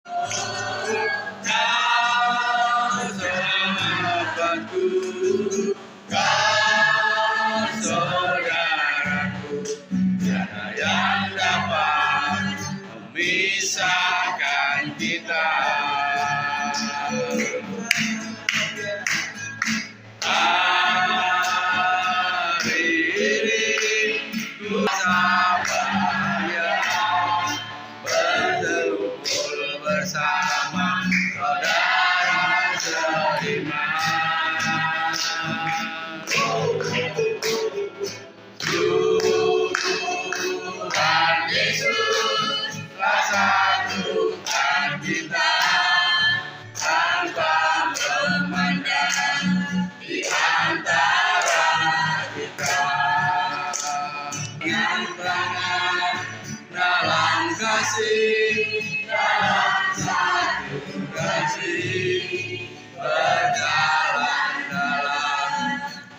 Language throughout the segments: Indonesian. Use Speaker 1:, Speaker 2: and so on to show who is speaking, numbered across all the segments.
Speaker 1: Kau sahabatku, kau saudaraku, tiada yang dapat memisahkan kita. Hari ini ku rasa bahagia berkumpul bersama saudara seiman. Tuhan Yesus telah satukan kita tanpa memandang di antara kita. Yang berangan dalam kasih, dalam satu kasih, berjalan dalam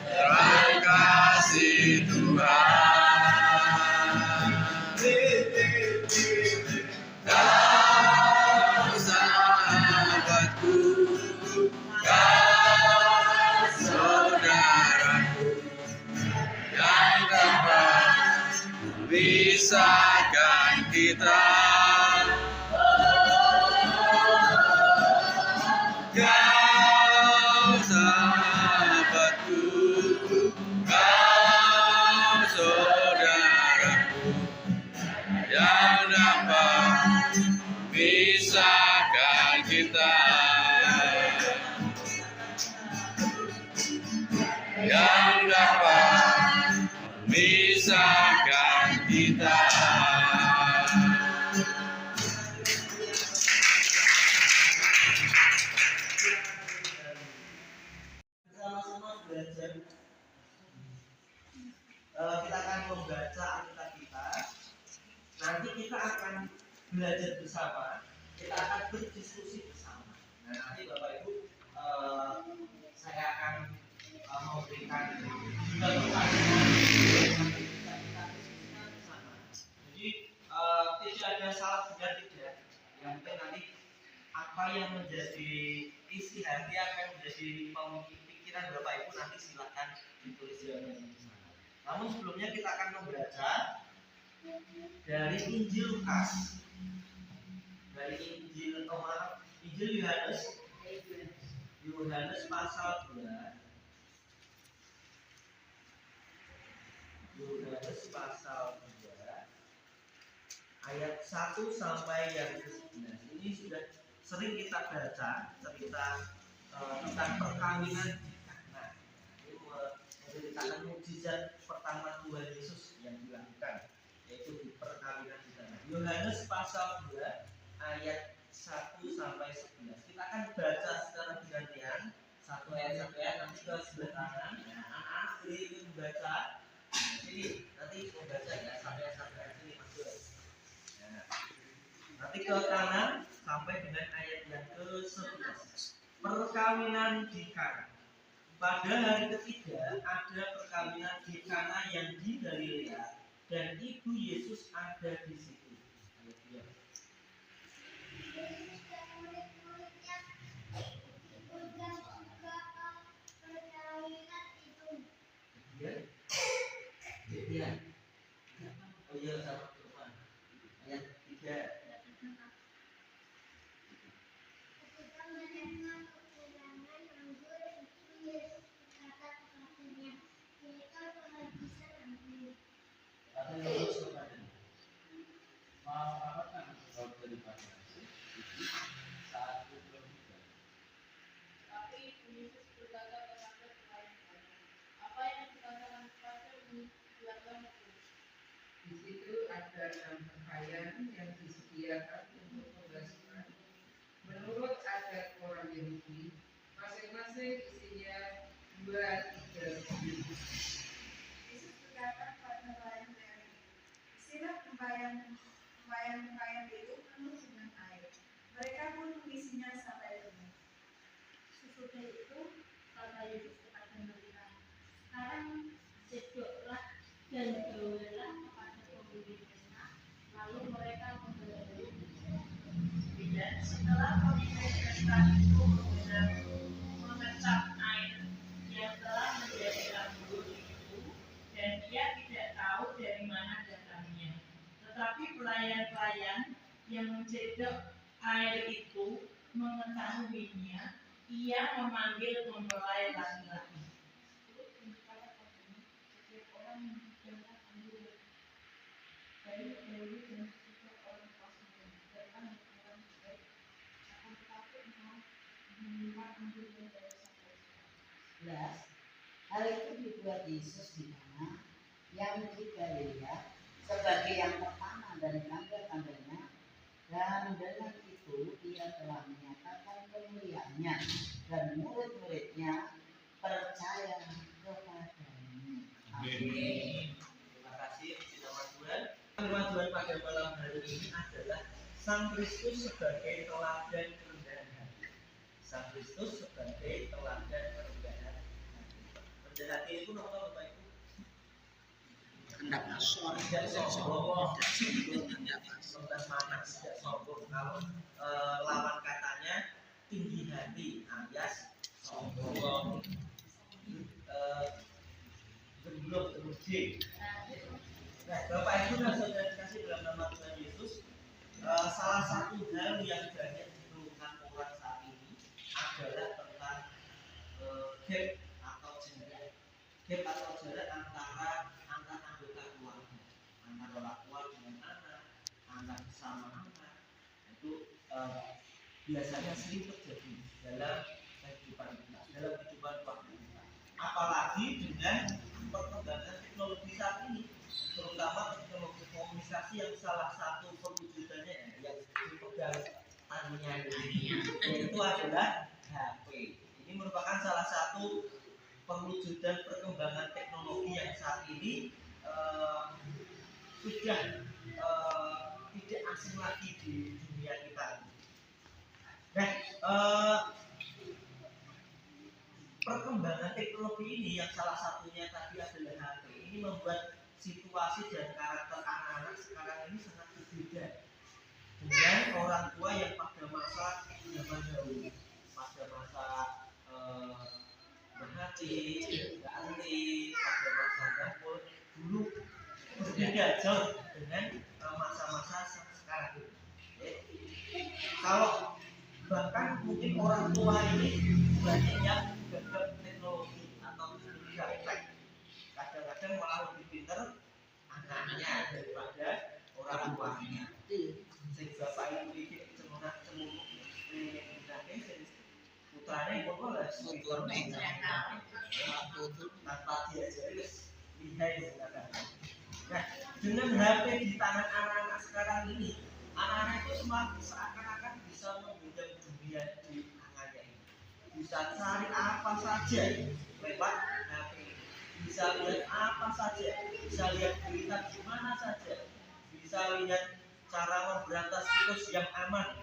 Speaker 1: terang kasih Tuhan. Kau sahabatku, kau saudaraku, yang dapat memisahkan kita. Kau sahabatku, kau saudaraku, yang dapat memisahkan kita. Yang dapat memisahkan kita.
Speaker 2: Sama-sama belajar. Kita akan membaca Alkitab kita. Nanti kita akan belajar bersama. Kita akan berdiskusi bersama. Nah, nanti Bapak Ibu, saya akan memberikan juga pertanyaan. Kita diskusikan bersama. Jadi tidak ada salah benar tidak. Yang penting nanti apa yang menjadi isi hati akan menjadi pemikiran Bapak Ibu nanti silakan ditulis di sana. Namun sebelumnya kita akan membaca dari Injil Lukas, dari Injil Yohanes pasal 2, Yohanes pasal 2 ayat 1 sampai yang ke-11. Ini sudah sering kita baca cerita tentang perkawinan di Kana. Ini menceritakan mukjizat pertama Tuhan Yesus yang dilakukan, yaitu di perkawinan di Kana. Yohanes pasal 2 ayat 1 sampai 11. Kita akan baca secara bergantian, satu ayat nanti ke sebelah kanan. Anak-anak boleh membaca. Sini nanti membaca ya sampai sini masuk. Nanti ke kanan sampai dengan ayat yang ke-11. Perkawinan di Kana. Pada hari ketiga ada perkawinan di Kana yang di Galilea, dan ibu Yesus ada di situ. Ya. Oh iya, sama teman. Ayat 3.
Speaker 3: Di situ ada 6 pakaian yang disediakan untuk pembasuhan. Menurut adat orang Yahudi, masing-masing isinya 2-3 kopi.
Speaker 4: Yesus berkata pada nelayan-nelayan, isilah pakaian itu penuh dengan air. Mereka pun mengisinya sampai penuh. Sesudah itu kata Yesus kepada mereka, sekarang cedoklah dan bawalah kepada pembeli pesta. Lalu mereka membawa.
Speaker 2: Tidak
Speaker 4: pelayan-pelayan yang mencedok air itu mengetahuinya, ia memanggil mempelai laki-laki.
Speaker 5: Hal itu dibuat Yesus di mana yang di Galilea sebagai yang pertama dari tanda-tandanya, dan dengan itu ia telah menyatakan kemuliaannya dan murid-muridnya percaya kepadanya. Amin.
Speaker 2: Terima kasih, puji nama Tuhan. Firman Tuhan pada malam hari ini adalah Sang Kristus sebagai teladan kerendahan hati. Sang Kristus sebagai teladan kerendahan hati. Rendah hati itu apa Bapak Ibu?
Speaker 5: Hendak asor,
Speaker 2: Tidak sombong, rendah mana, tidak sombong. Kalau lawan katanya tinggi hati, alias sombong. Gemblok, terujik. Nah, Bapak Ibu dan saudara dikasih dalam nama Tuhan Yesus, salah satu hal yang banyak dikeluhkan orang saat ini adalah tentang gap atau jarak antara anggota keluarga, antara orang tua dengan anak bersama anak. Itu biasanya sering terjadi dalam kehidupan kita, dalam kehidupan keluarga kita. Apalagi dengan perkembangan teknologi saat ini, terutama teknologi komunikasi yang salah satu perwujudannya yang dipegang tangannya yaitu adalah HP. Ini merupakan salah satu perwujudan perkembangan teknologi yang saat ini sudah tidak asing lagi di dunia kita. Nah, perkembangan teknologi ini yang salah satunya tadi adalah HP ini membuat situasi dan karakter anak-anak sekarang ini sangat berbeda dengan orang tua yang pada masa zaman dahulu, pada masa berhati, ganti, pada masa dapur dulu berbeda jauh dengan masa-masa sekarang ini. Kalau bahkan mungkin orang tua ini banyak yang gagap teknologi atau gaptek, kadang-kadang malah lebih pintar anaknya daripada orang tuanya. Sehingga Bapak Ibu ini semuanya putranya itu lah tanpa diajari lihai menggunakan. Nah, dengan HP di tangan anak-anak sekarang ini, anak-anak itu seakan-akan bisa menggenggam dunia di tangannya ini. Bisa cari apa saja lewat HP, bisa lihat apa saja, bisa lihat berita di mana saja, bisa lihat cara memberantas virus yang aman,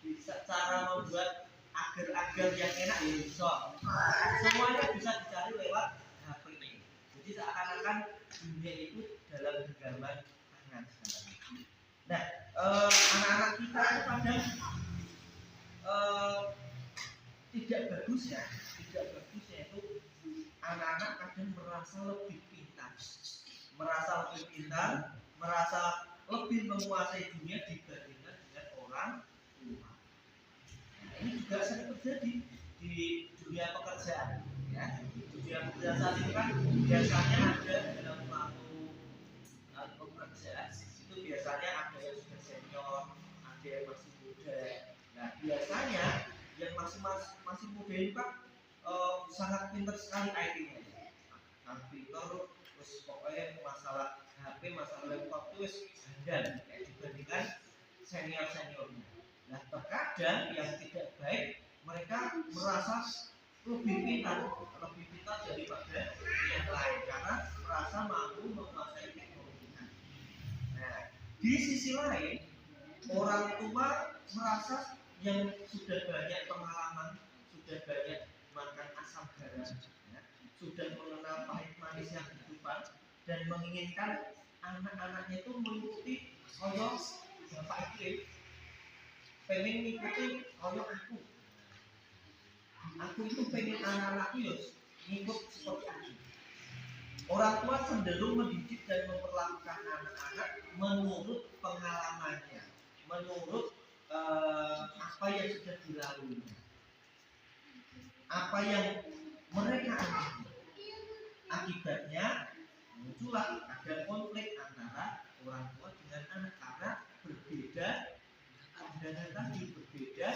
Speaker 2: bisa cara membuat agar-agar yang enak, semuanya bisa dicari lewat HP ini. Jadi seakan-akan dunia itu dalam genggaman tangan sekarang. Nah, anak-anak kita itu kadang tidak bagusnya itu anak-anak kadang merasa lebih pintar, merasa lebih menguasai dunia dibandingkan dengan orang tua. Nah, ini juga sering terjadi di dunia pekerjaan, ya. Dunia pekerjaan saat ini kan biasanya ada dalam suatu pekerjaan itu biasanya ada yang sudah senior, ada yang masih muda. Nah, biasanya yang masih muda ini kan sangat pintar sekali IT-nya. Pintar, terus pokoknya masalah HP, masalah laptop itu handal dibandingkan senior-seniornya. Nah, terkadang yang tidak baik mereka merasa lebih pintar daripada yang lain karena merasa mampu menguasai teknologi. Nah, di sisi lain orang tua merasa yang sudah banyak pengalaman, sudah banyak makan asam garam, ya, sudah mengenal pahit manisnya kehidupan dan menginginkan anak-anaknya itu mengikuti koyo bapak itu, pengen mengikuti koyo aku itu pengen anak-anakku ngikut seperti aku. Orang tua cenderung mendidik dan memperlakukan anak-anak menurut pengalamannya, menurut apa yang sudah dilalui, apa yang mereka alami. Akibatnya muncullah ada konflik antara orang tua dengan anak karena berbeda pandangan tadi, berbeda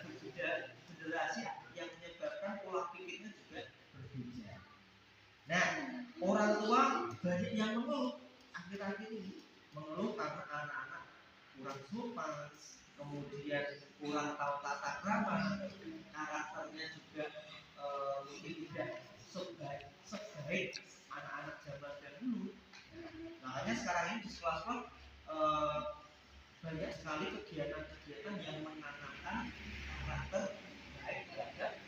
Speaker 2: berbeda generasi yang menyebabkan pola pikirnya juga berbeda. Nah, orang tua banyak yang mengeluh akhir-akhir ini, mengeluh karena anak-anak kurang sopan, kemudian kurang tahu tata krama, karakternya juga mungkin tidak sebaik anak-anak zaman dahulu. Makanya sekarang ini di sekolah-sekolah banyak sekali kegiatan-kegiatan yang menanamkan karakter baik terhadap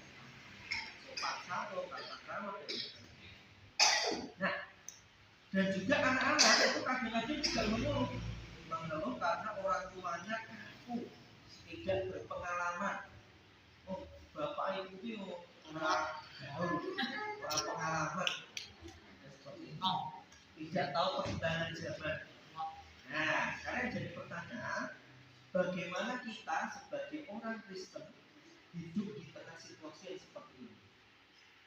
Speaker 2: sopan santun, tata krama. Nah, dan juga anak-anak itu kadang-kadang juga mengeluh karena orang tuanya kaku, tidak berpengalaman. Oh, bapak ibu itu orang jauh, orang pengalaman, dan seperti itu. Tidak tahu perkembangan zaman. Nah, sekarang jadi pertanyaan, bagaimana kita sebagai orang Kristen hidup di tengah situasi yang seperti ini?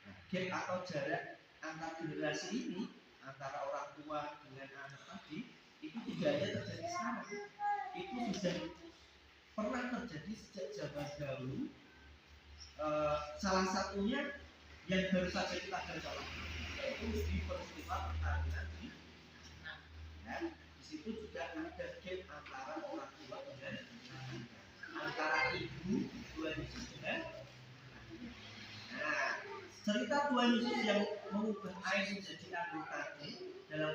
Speaker 2: Nah, gap atau jarak antar generasi ini, antara orang tua dengan anak tadi, itu tidak hanya terjadi sekarang, itu sudah pernah terjadi sejak zaman dahulu. Salah satunya yang baru saja kita baca, yaitu di peristiwa perkawinan di Kana. Ya, di situ juga ada gap antara orang tua dengan anak, antara ibu Tuhan Yesus dengan anak. Nah, cerita Tuhan Yesus yang mengubah air menjadi anggur tadi dalam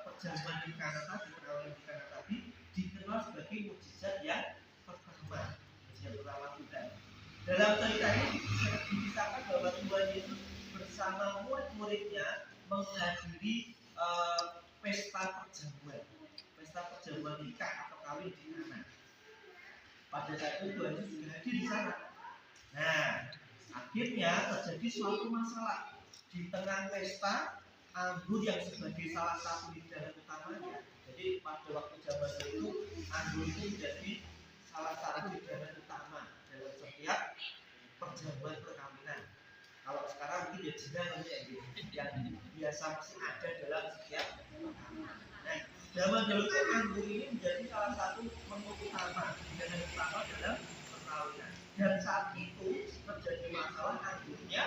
Speaker 2: perjamuan di Kana tadi, perkawinan di Kana tadi, dikenal sebagai mukjizat yang pertama, mukjizat pertama Tuhan. Dalam cerita ini dikisahkan bahwa Tuhan Yesus bersama murid-muridnya menghadiri pesta perjamuan nikah atau kawin di Kana. Pada saat itu Tuhan Yesus juga hadir di sana. Nah, akhirnya terjadi suatu masalah di tengah pesta anggur yang sebagai salah satu hidangan utamanya. Jadi pada waktu zaman itu anggur itu menjadi salah satu hidangan utama dalam setiap perjamuan perkawinan. Kalau sekarang mungkin ya jenang yang biasa masih ada dalam setiap perkawinan. Nah, zaman dahulu itu anggur ini menjadi salah satu menu utama, hidangan utama dalam perkawinan. Dan saat itu terjadi masalah anggurnya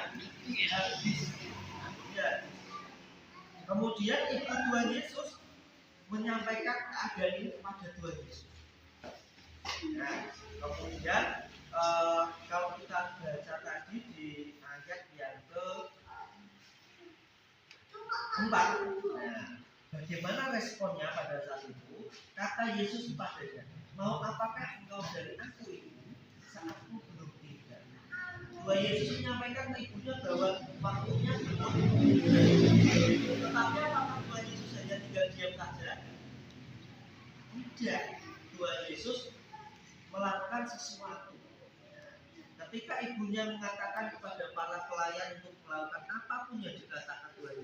Speaker 2: habis. Kemudian ibu Tuhan Yesus menyampaikan keadaan ini kepada Tuhan Yesus. Nah, kemudian kalau kita baca tadi di ayat yang ke-4, nah, bagaimana responnya pada saat itu? Kata Yesus padanya, mau apakah engkau dari aku itu saat aku belum tiba? Tuhan Yesus menyampaikan ke ibunya bahwa waktunya belum. Tetapi apakah Tuhan Yesus hanya tinggal diam saja? Tidak. Tuhan Yesus melakukan sesuatu. Ketika ibunya mengatakan kepada para pelayan untuk melakukan apapun yang dikatakan Tuhan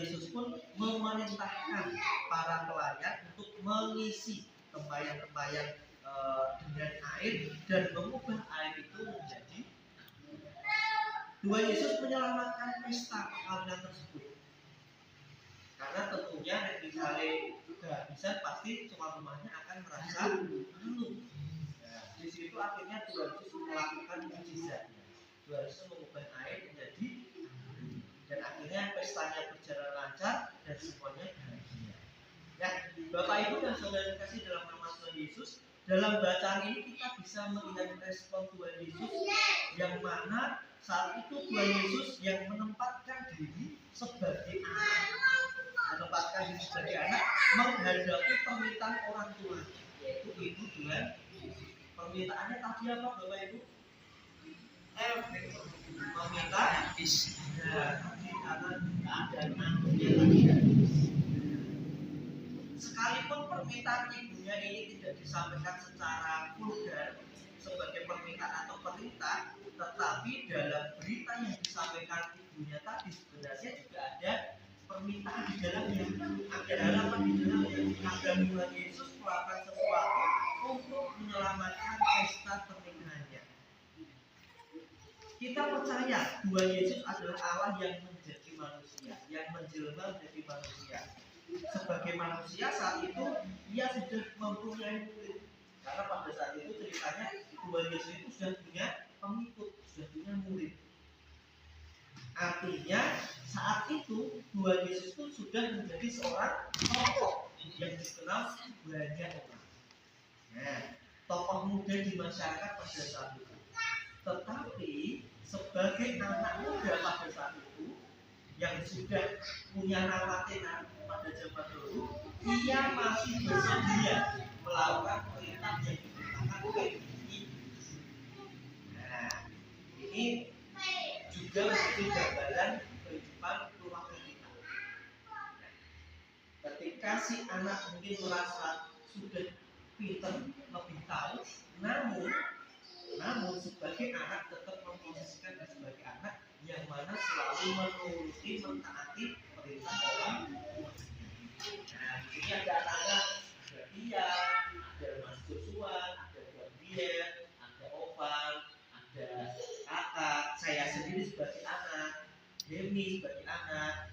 Speaker 2: Yesus pun memerintahkan para pelayan untuk mengisi tempayan-tempayan dengan air dan mengubah air itu menjadi. Tuhan Yesus menyelamatkan pesta perkawinan tersebut. Karena tentunya misalnya kehabisan pasti tuan rumahnya akan merasa malu. Nah, di situ akhirnya Tuhan Yesus melakukan mukjizatnya. Tuhan Yesus mengubah air menjadi dan akhirnya pestanya berjalan lancar dan semuanya bahagia. Ya, Bapak Ibu dan saudara kasih dalam nama Tuhan Yesus, dalam bacaan ini kita bisa melihat respon Tuhan Yesus yang mana saat itu Tuhan Yesus yang menempatkan diri sebagai anak, menghadapi permintaan orang tua, yaitu ibu Tuhan. Permintaannya tadi apa Bapak Ibu? Meminta karena keadaan anaknya tadi. Sekalipun permintaan ibunya ini tidak disampaikan secara vulgar sebagai permintaan atau perintah, tetapi dalam berita yang disampaikan ibunya tadi sebenarnya juga ada permintaan di dalamnya, ada harapan di dalamnya, ada Tuhan Yesus melakukan sesuatu untuk menyelamatkan pesta pernikahannya. Kita percaya Tuhan Yesus adalah Allah yang menjadi manusia, yang menjelma menjadi manusia. Sebagai manusia saat itu ia sudah mempunyai murid, karena pada saat itu ceritanya Tuhan Yesus itu sudah punya pengikut, sudah punya murid. Artinya saat itu Tuhan Yesus itu sudah menjadi seorang tokoh yang dikenal banyak orang. Nah, tokoh muda di masyarakat pada saat itu. Tetapi sebagai anak muda pada saat itu yang sudah punya nama tenar pada zaman dulu, ia masih bersedia melakukan perintah yang diperintahkan oleh ibu. Nah, ini juga menjadi gambaran kehidupan keluarga kita. Ketika si anak mungkin merasa sudah pintar, lebih tahu, namun sebagai anak tetap memposisikan sebagai anak yang mana selalu menuruti, mentaati perintah orang tua. Nah, di sini ada anak-anak, ada Tia, ada Mas Joshua, ada Gabriel, ada Ovan, ada kakak, saya sendiri sebagai anak, Demi sebagai anak,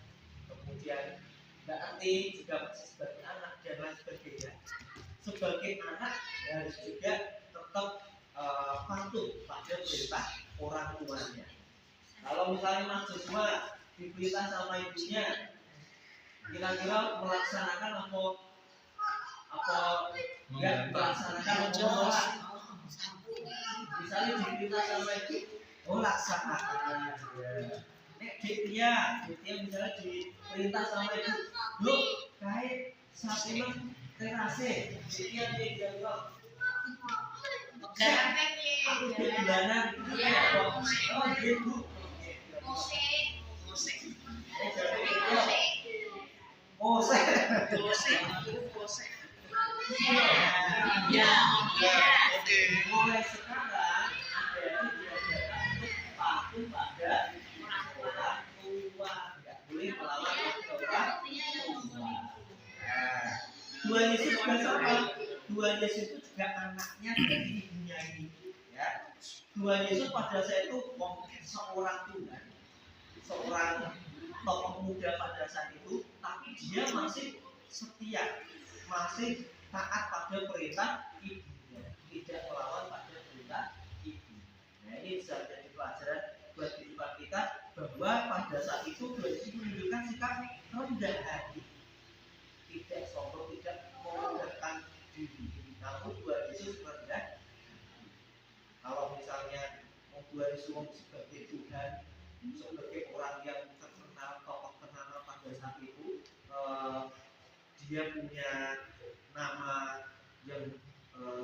Speaker 2: kemudian Mbak Ati juga masih sebagai anak dan lain sebagainya. Sebagai anak harus juga tetap patuh pada perintah orang tuanya. Kalau misalnya Mas Joshua diperintah sama ibunya, kira-kira melaksanakan apa ya, melaksanakan apa? Misalnya diperintah sama ibu, laksanakan. Nek dia misalnya diperintah sama ibu, lu kait sapiman terase, dia bilang, aku di bulanan, oh gitu. Ya, oke. Mulai sekarang ada diajarkan patuh pada orang tua, tidak boleh melawan orang tua. Tuhan Yesus juga sama. Tuhan Yesus itu juga anaknya dari ibunya ini. Ya. Tuhan Yesus pada saat itu seorang Tuhan, seorang tokoh muda pada saat itu, tapi dia masih setia, masih taat pada perintah ibunya, tidak melawan pada perintah ibu. Nah, ini bisa jadi pelajaran buat kehidupan kita bahwa pada saat itu Tuhan Yesus menunjukkan sikap rendah hati, tidak sombong, tidak merendahkan diri. Namun Tuhan Yesus rendah hati. Kalau misalnya Tuhan Yesus sebagai Tuhan, sebagai orang yang terkenal, tokoh ternama pada saat itu, dia punya nama yang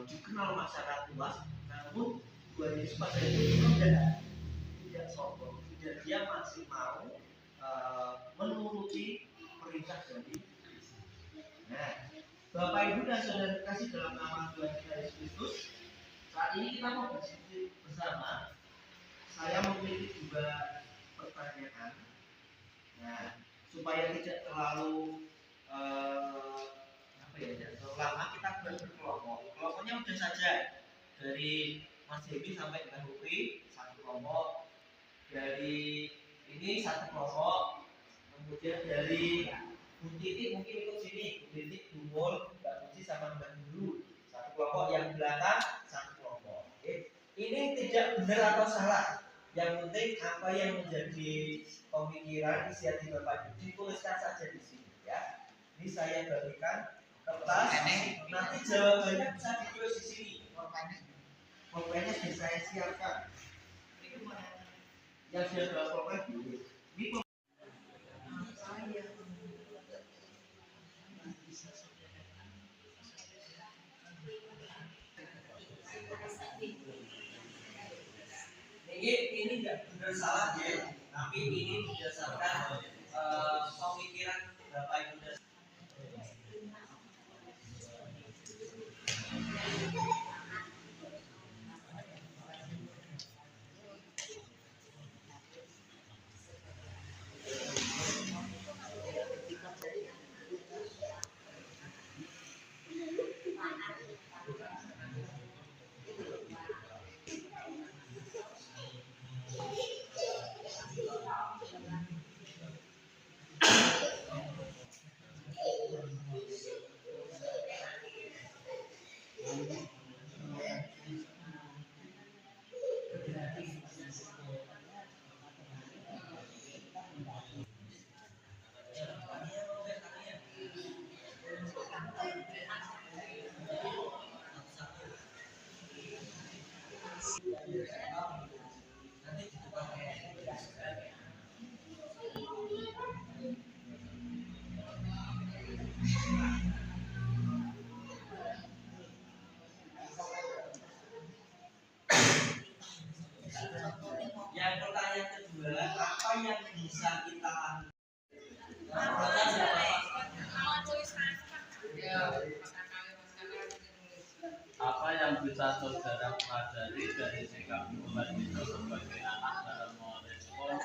Speaker 2: dikenal masyarakat luas. Namun Tuhan Yesus pada itu tidak sombong, dia masih mau menuruti perintah dari Yesus. Nah, Bapak Ibu dan Saudara kasih dalam nama Tuhan Yesus Kristus, saat ini kita mau berdiskusi bersama. Saya memiliki dua pertanyaan. Nah, supaya tidak terlalu lama kita berkelompok. Kelompoknya mudah saja. Dari Mas Dewi sampai dengan Hukri satu kelompok. Dari ini satu kelompok. Kemudian dari Bu Titi mungkin ikut sini. Bu Titi, Bu Mul, Mbak Puji sama Mbak Dulu. Satu kelompok, yang belakang satu kelompok. Oke. Ini tidak benar atau salah. Yang penting apa yang menjadi pemikiran isi hati Bapak Ibu dituliskan saja di sini ya. Ini saya bagikan kertas. Nanti jawabannya bisa ditulis di sini. Pokoknya sudah saya siapkan. Yang sudah bawa pokoknya dulu. Ini ini tidak benar salah ya, tapi ini berdasarkan pemikiran Bapak Ibu dan Yang pertanyaan kedua, apa yang bisa kita lakukan? Nah, pertanyaan siapa?
Speaker 1: Apa yang bisa saudara pelajari dari sikap Tuhan itu sebagai anak dalam merespon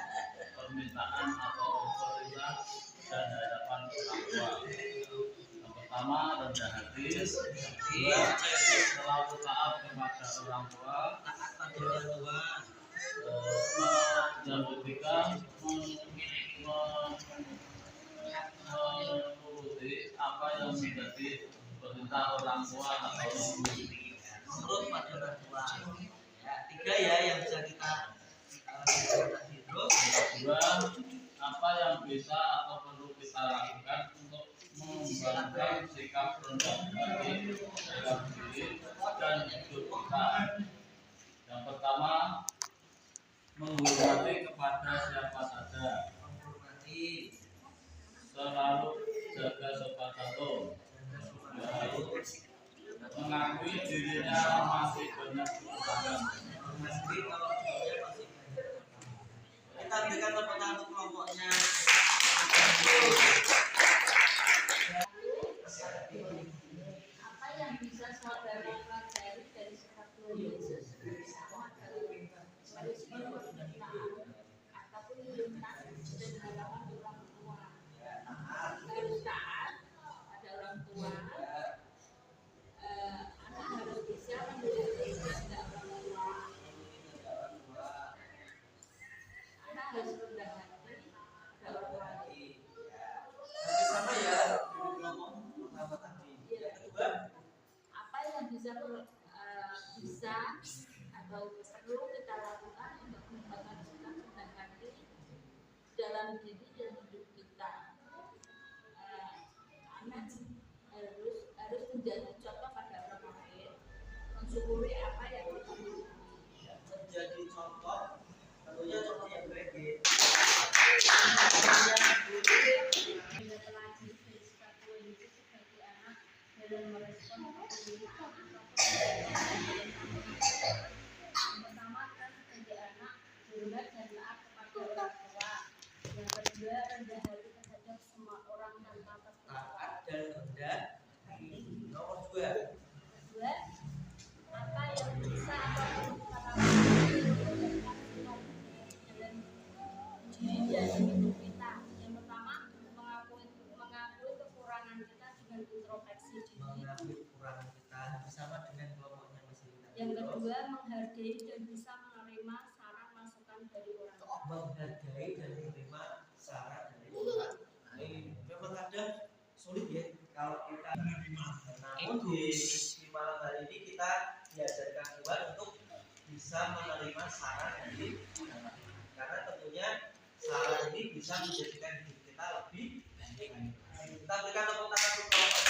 Speaker 1: permintaan atau otoritas dan harapan orang tua? Yang pertama, rendah hati. Dua, selalu taat kepada orang tua.
Speaker 2: Taat pada orang tua.
Speaker 1: Yang ketiga, menuruti apa yang menjadi perintah orang tua atau guru.
Speaker 2: Menurut pada orang tua. Ya, tiga ya yang bisa kita tadi terus.
Speaker 1: Kedua, apa yang bisa atau perlu kita lakukan untuk mengembangkan sikap rendah hati dalam diri dan hidup kita. Yang pertama, menghormati kepada siapa saja.
Speaker 2: Menghormati.
Speaker 1: Selalu jaga sopan santun. Mengakui dirinya masih banyak kekurangan.
Speaker 2: Mengakui kalau dirinya masih banyak. Kita berikan tepuk tangan untuk kelompoknya.
Speaker 4: Apa yang bisa saudara pelajari dari sikap Tuhan Yesus sama dalam merespon permintaan ataupun perintah dan harapan orang tua? Harus taat pada orang tua. Anak harus bisa menuruti kehendak orang tua. Anak harus rendah hati pada orang tua.
Speaker 2: Nanti sama ya kelompok pertama tadi. Yang kedua,
Speaker 4: Apa yang bisa atau perlu kita lakukan untuk mengembangkan sikap rendah hati dalam diri dan hidup kita? Anak harus menjadi contoh pada orang lain, mensyukuri apa yang kita miliki.
Speaker 2: menjadi contoh, tentunya contoh yang baik.
Speaker 4: Kita pelajari dari sikap Tuhan Yesus sebagai anak dalam merespon permintaan atau perintah. Yang pertama kan sebagai anak hormat dan taat kepada orang tua. Yang kedua rendah hati terhadap semua orang tanpa terkecuali.
Speaker 2: Taat dan rendah. Nomor dua,
Speaker 4: Kedua, apa yang bisa atau perlu kita lakukan dalam diri dan hidup kita? Yang pertama, mengakui kekurangan kita dengan introspeksi diri.
Speaker 2: mengakui kekurangan kita bersama dengan kelompoknya masing-masing.
Speaker 4: Yang kedua, menghargai dan bisa menerima saran masukan dari orang tua.
Speaker 2: Menghargai dan menerima saran dari orang. Ini memang kadang sulit ya kalau kita. Namun di malam hari ini kita diajarkan Tuhan untuk bisa menerima saran dari orang. Karena tentunya saran ini bisa menjadikan hidup kita lebih baik. Kita berikan tepuk tangan untuk kelompok.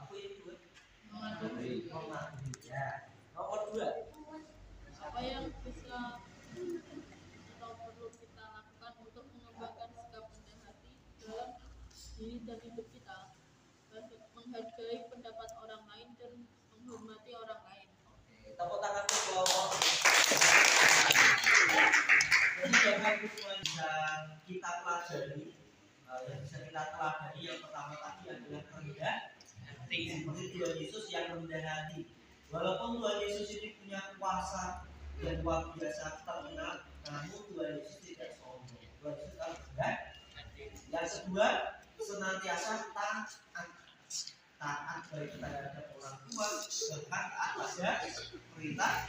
Speaker 2: Aku yang dua. Mematuhi. Ya. Nomor dua.
Speaker 6: Apa yang bisa atau perlu kita lakukan untuk mengembangkan sikap rendah hati dalam diri dan hidup kita, menghargai pendapat orang lain dan menghormati orang lain.
Speaker 2: Tepuk tangan untuk kelompok. Jadi Bapak Ibu semua bisa kita pelajari, yang bisa kita teladani yang pertama tadi adalah rendah hati. Seperti Tuhan Yesus yang rendah hati. Walaupun Tuhan Yesus ini punya kuasa yang luar biasa terkenal, namun Tuhan Yesus tidak sombong. Tuhan Yesus harus rendah hati. Yang kedua, senantiasa taat baik terhadap orang tua, bahkan taat pada perintah.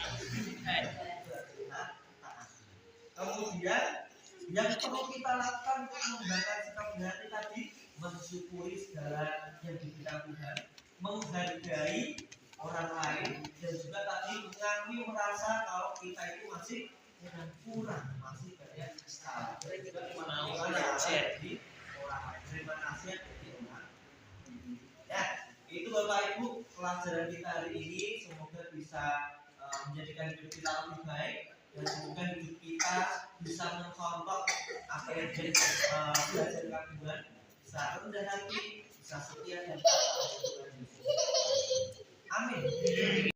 Speaker 2: Kemudian yang perlu kita lakukan untuk mengembangkan sikap hati tadi, mensyukuri segala yang diberikan Tuhan, menghargai orang lain, dan juga tadi mengakui merasa kalau kita itu masih kurang, masih banyak kesalahan. Juga menawarkan di orang lain. menerima nasihat dari orang. Ya, itu Bapak Ibu pelajaran kita hari ini. Semoga bisa menjadikan hidup kita lebih baik, dan semoga hidup kita bisa mencontoh apa yang jadi belajar Tuhan, bisa rendah hati, bisa setia dan amin.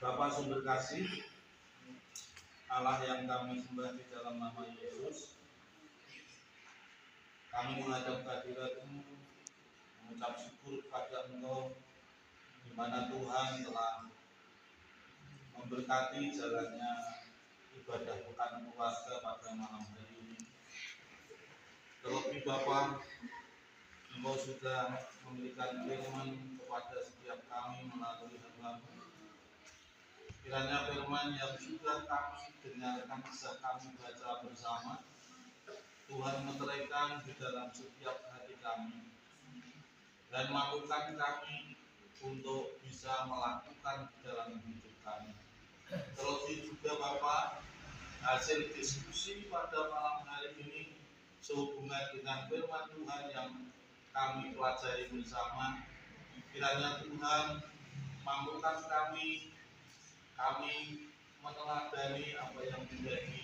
Speaker 1: Bapa sumber kasih, Allah yang kami sembah di dalam nama Yesus, kami menghadap kehadirat-Mu, mengucap syukur kepada Engkau, di mana Tuhan telah memberkati jalannya ibadah pekan keluarga pada malam hari ini. Terlebih Bapa, Engkau sudah memberikan firman kepada setiap kami melalui hamba-Mu. Kiranya firman yang sudah kami dengarkan, bisa kami baca bersama, Tuhan meteraikan di dalam setiap hati kami, dan mampukan kami untuk bisa melakukan di dalam hidup kami. Terlebih juga Bapak, hasil diskusi pada malam hari ini sehubungan dengan firman Tuhan yang kami pelajari bersama, kiranya Tuhan mampukan kami
Speaker 7: meneladani apa yang menjadi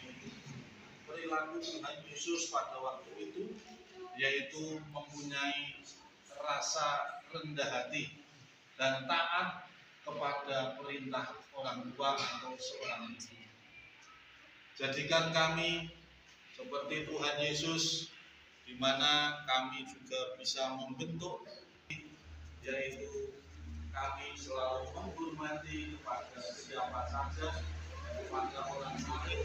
Speaker 7: perilaku Tuhan Yesus pada waktu itu, yaitu mempunyai rasa rendah hati dan taat kepada perintah orang tua atau seorang ibu. Jadikan kami seperti Tuhan Yesus, di mana kami juga bisa membentuk, yaitu kami selalu menghormati kepada siapa saja, kepada orang lain,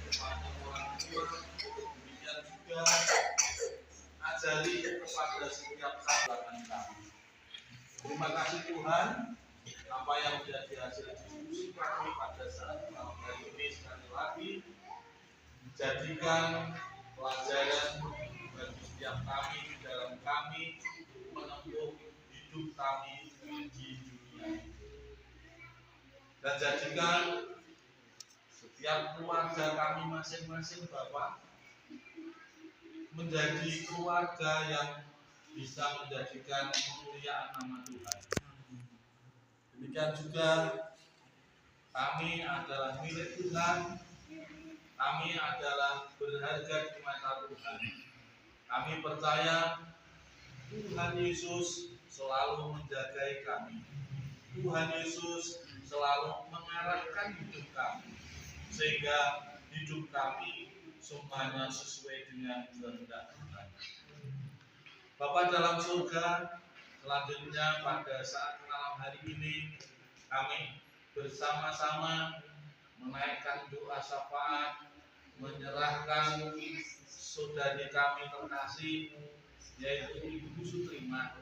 Speaker 7: kepada orang tua, demikian juga ajari kepada setiap sahabat kami. Terima kasih Tuhan, apa yang menjadi hasil diskusi kami pada saat malam hari ini sekali lagi jadikan pelajaran bagi setiap kami di dalam kami menempuh hidup kami di dunia ini. Dan jadikan setiap keluarga kami masing-masing Bapak menjadi keluarga yang bisa menjadikan kemuliaan nama Tuhan. Demikian juga kami adalah milik Tuhan, kami adalah berharga di mata Tuhan. Kami percaya Tuhan Yesus selalu menjagai kami. Tuhan Yesus selalu mengarahkan hidup kami, sehingga hidup kami semuanya sesuai dengan kehendak Tuhan. Bapa dalam surga, selanjutnya pada saat malam hari ini kami bersama-sama menaikkan doa syafaat, menyerahkan saudari kami terkasih, yaitu Ibu Sutrima,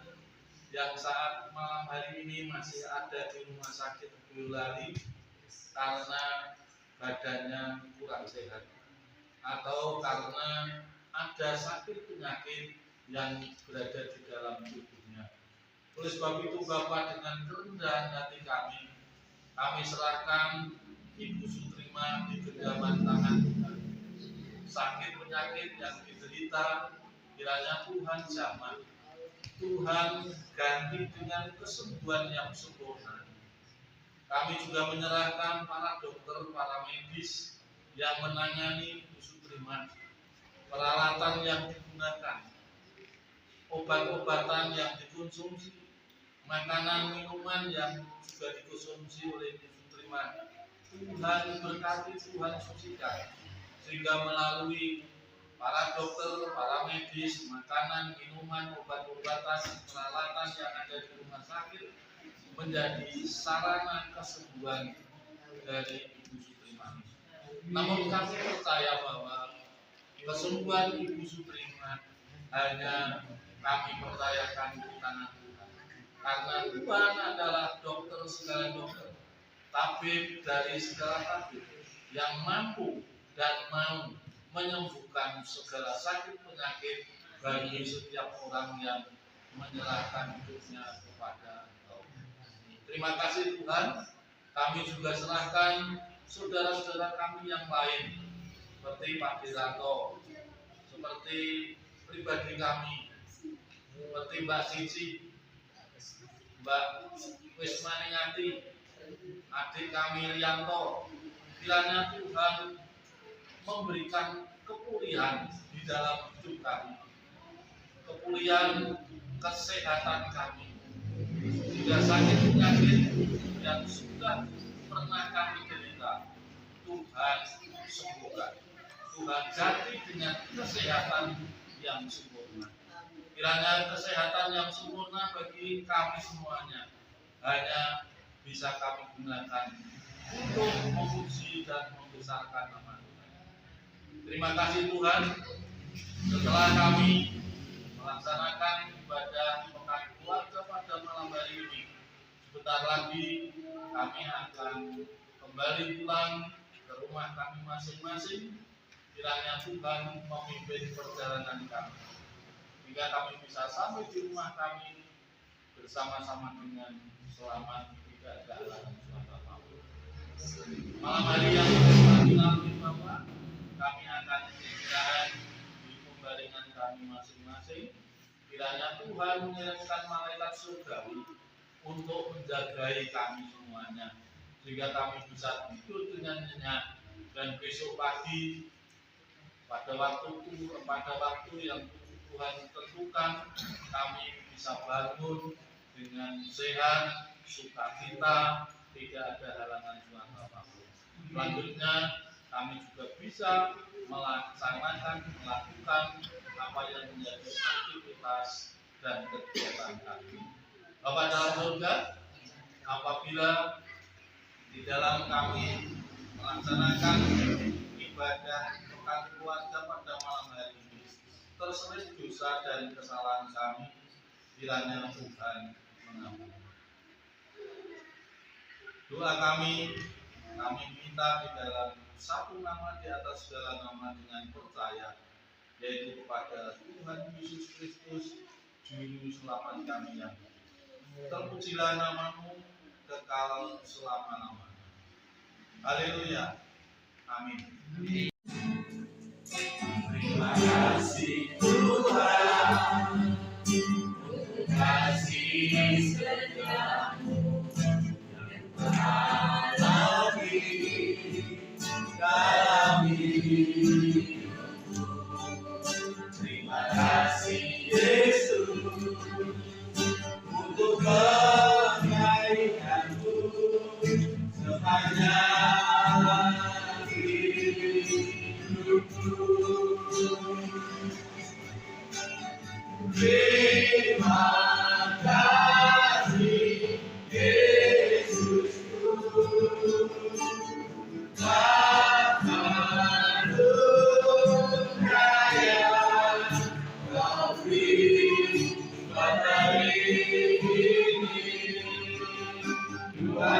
Speaker 7: yang saat malam hari ini masih ada di rumah sakit Boyolali karena badannya kurang sehat atau karena ada sakit penyakit yang berada di dalam tubuhnya. Oleh sebab itu Bapak, dengan kerendahan hati kami serahkan Ibu Sutrima di genggaman tangan Tuhan. Sakit penyakit yang diderita kiranya Tuhan jamah, Tuhan ganti dengan kesembuhan yang sempurna. Kami juga menyerahkan para dokter, para medis yang menangani Ibu Sutrima, peralatan yang digunakan, obat-obatan yang dikonsumsi, makanan minuman yang juga dikonsumsi oleh Ibu Sutrima. Tuhan berkati, Tuhan sucikan, sehingga melalui para dokter, para medis, makanan, minuman, obat-obatan, peralatan yang ada di rumah sakit menjadi sarana kesembuhan dari Ibu Sutrima. Namun kami percaya bahwa kesembuhan Ibu Sutrima hanya kami percayakan di tangan Tuhan, karena Tuhan adalah dokter segala dokter, tabib dari segala tabib, yang mampu dan mau menyembuhkan segala sakit penyakit bagi setiap orang yang menyerahkan hidupnya kepada Engkau. Terima kasih Tuhan. Kami juga serahkan saudara-saudara kami yang lain, seperti Pak Diranto, seperti pribadi kami, seperti Mbak Cici, Mbak Wismaningati, adik kami Rianto. Kiranya Tuhan memberikan kepulihan di dalam hidup kami, kepulihan kesehatan kami, juga sakit penyakit yang sudah pernah kami derita, Tuhan sembuhkan. Tuhan ganti dengan kesehatan yang sempurna. Kiranya kesehatan yang sempurna bagi kami semuanya hanya bisa kami gunakan untuk memuji dan membesarkan nama Tuhan. Terima kasih Tuhan, setelah kami melaksanakan ibadah pekan keluarga pada malam hari ini, sebentar lagi kami akan kembali pulang ke rumah kami masing-masing. Kiranya Tuhan memimpin perjalanan kami, hingga kami bisa sampai di rumah kami bersama-sama dengan selamat, tidak ada halangan suatu apapun. Malam hari yang berbahagia Bapak, kami akan istirahat di pembaringan kami masing-masing. Kiranya Tuhan mengirimkan malaikat surgawi untuk menjagai kami semuanya,
Speaker 1: sehingga kami bisa tidur dengan nyenyak, dan besok pagi pada waktu yang Tuhan tentukan kami bisa bangun dengan sehat, sukacita, tidak ada halangan Tuhan apapun. Selanjutnya kami juga bisa melakukan apa yang menjadi aktivitas dan kegiatan kami. Bapak dalam surga, apabila di dalam kami melaksanakan ibadah pekan keluarga pada malam hari ini terselip dosa dan kesalahan kami, kiranya Tuhan mengampuni. Doa kami minta di dalam satu nama di atas segala nama dengan percaya, yaitu kepada Tuhan Yesus Kristus, Juru Selamat kami yang terpujilah namamu kekal selama-lamanya. Haleluya. Amin. Terima kasih Tuhan, kasih setiamu yang mengalami dalam hidupku. Terima kasih Yesus untuk kebaikanmu sepanjang hidupku. Terima kasih Yesusku, Bapa Nuraya, Kau beri matahari ini, dua